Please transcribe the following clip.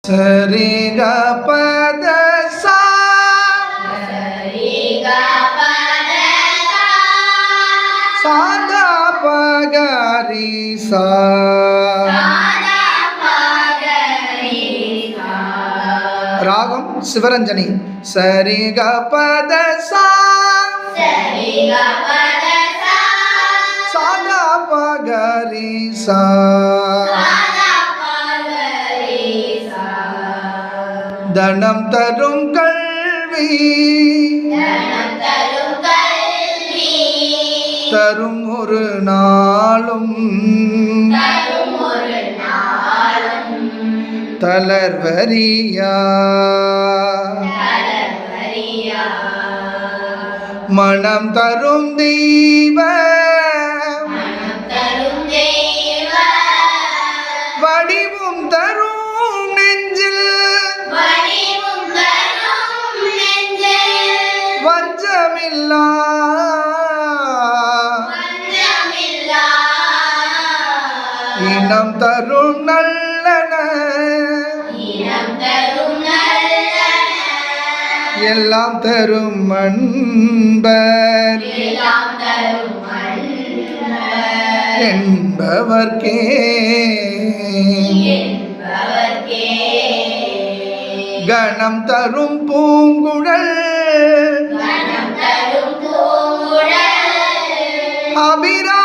சரி க பத சா சாதா பகரி சா ராகம் சிவரஞ்சனி. சரி க பத சா சாதா பகரி சா தனம் தரும் கல்வி தரும் ஒரு நாளும் தளர்வரியா மனம் தரும் தெய்வ வடிவும் தரும் நெஞ்சில் வஞ்சமில்லா இனம் தரும் நல்லன எல்லாம் தரும் அன்பர் என்பவர்க்கே கணம் தரும் பூங்குழல் அபிரா